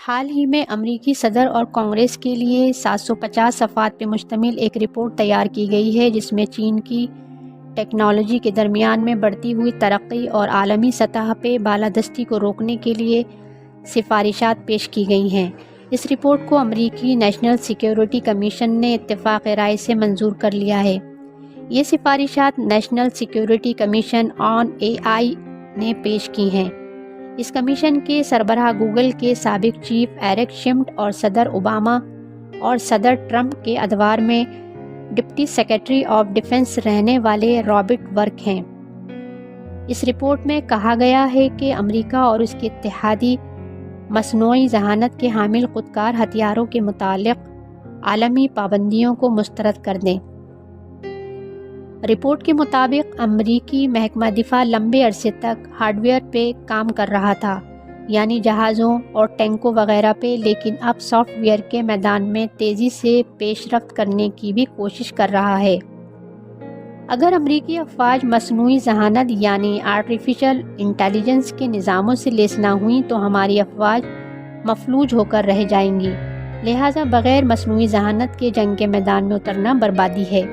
حال ہی میں امریکی صدر اور کانگریس کے لیے 750 صفحات پہ مشتمل ایک رپورٹ تیار کی گئی ہے، جس میں چین کی ٹیکنالوجی کے درمیان میں بڑھتی ہوئی ترقی اور عالمی سطح پہ بالادستی کو روکنے کے لیے سفارشات پیش کی گئی ہیں۔ اس رپورٹ کو امریکی نیشنل سیکیورٹی کمیشن نے اتفاق رائے سے منظور کر لیا ہے۔ یہ سفارشات نیشنل سیکیورٹی کمیشن آن AI نے پیش کی ہیں۔ اس کمیشن کے سربراہ گوگل کے سابق چیف ایرک شمڈ اور صدر اوباما اور صدر ٹرمپ کے ادوار میں ڈپٹی سیکرٹری آف ڈیفنس رہنے والے رابرٹ ورک ہیں۔ اس رپورٹ میں کہا گیا ہے کہ امریکہ اور اس کے اتحادی مصنوعی ذہانت کے حامل خودکار ہتھیاروں کے متعلق عالمی پابندیوں کو مسترد کر دیں۔ رپورٹ کے مطابق امریکی محکمہ دفاع لمبے عرصے تک ہارڈ ویئر پہ کام کر رہا تھا، یعنی جہازوں اور ٹینکوں وغیرہ پہ، لیکن اب سافٹ ویئر کے میدان میں تیزی سے پیش رفت کرنے کی بھی کوشش کر رہا ہے۔ اگر امریکی افواج مصنوعی ذہانت یعنی آرٹیفیشل انٹیلیجنس کے نظاموں سے لیس نہ ہوئیں تو ہماری افواج مفلوج ہو کر رہ جائیں گی، لہٰذا بغیر مصنوعی ذہانت کے جنگ کے میدان میں اترنا بربادی ہے۔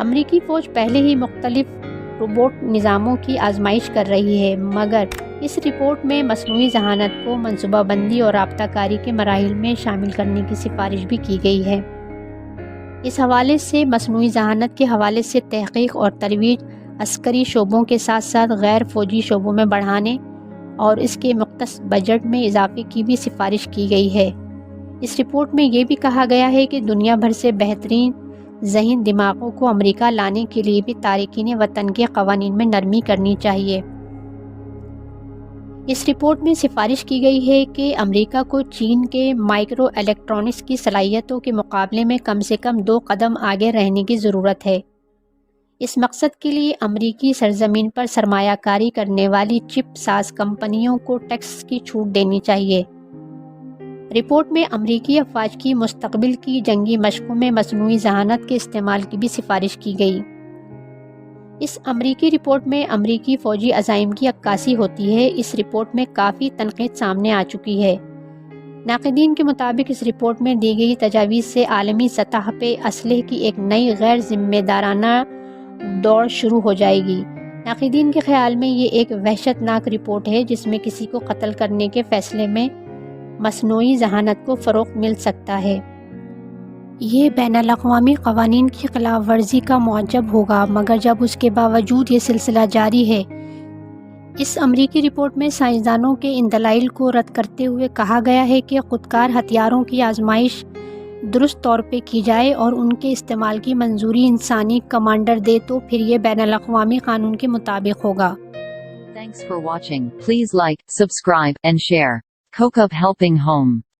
امریکی فوج پہلے ہی مختلف روبوٹ نظاموں کی آزمائش کر رہی ہے، مگر اس رپورٹ میں مصنوعی ذہانت کو منصوبہ بندی اور رابطہ کاری کے مراحل میں شامل کرنے کی سفارش بھی کی گئی ہے۔ اس حوالے سے مصنوعی ذہانت کے حوالے سے تحقیق اور ترویج عسکری شعبوں کے ساتھ ساتھ غیر فوجی شعبوں میں بڑھانے اور اس کے مختص بجٹ میں اضافے کی بھی سفارش کی گئی ہے۔ اس رپورٹ میں یہ بھی کہا گیا ہے کہ دنیا بھر سے بہترین ذہین دماغوں کو امریکہ لانے کے لیے بھی تارکین وطن کے قوانین میں نرمی کرنی چاہیے۔ اس رپورٹ میں سفارش کی گئی ہے کہ امریکہ کو چین کے مائکرو الیکٹرونکس کی صلاحیتوں کے مقابلے میں کم سے کم 2 قدم آگے رہنے کی ضرورت ہے۔ اس مقصد کے لیے امریکی سرزمین پر سرمایہ کاری کرنے والی چپ ساز کمپنیوں کو ٹیکس کی چھوٹ دینی چاہیے۔ رپورٹ میں امریکی افواج کی مستقبل کی جنگی مشقوں میں مصنوعی ذہانت کے استعمال کی بھی سفارش کی گئی۔ اس امریکی رپورٹ میں امریکی فوجی عزائم کی عکاسی ہوتی ہے۔ اس رپورٹ میں کافی تنقید سامنے آ چکی ہے۔ ناقدین کے مطابق اس رپورٹ میں دی گئی تجاویز سے عالمی سطح پہ اسلحے کی ایک نئی غیر ذمہ دارانہ دوڑ شروع ہو جائے گی۔ ناقدین کے خیال میں یہ ایک وحشت ناک رپورٹ ہے جس میں کسی کو قتل کرنے کے فیصلے میں مصنوعی ذہانت کو فروغ مل سکتا ہے۔ یہ بین الاقوامی قوانین کی خلاف ورزی کا موجب ہوگا، مگر جب اس کے باوجود یہ سلسلہ جاری ہے۔ اس امریکی رپورٹ میں سائنسدانوں کے ان دلائل کو رد کرتے ہوئے کہا گیا ہے کہ خودکار ہتھیاروں کی آزمائش درست طور پہ کی جائے اور ان کے استعمال کی منظوری انسانی کمانڈر دے تو پھر یہ بین الاقوامی قانون کے مطابق ہوگا۔ Thanks for watching. Please like, subscribe, and share. Kokub Helping Home.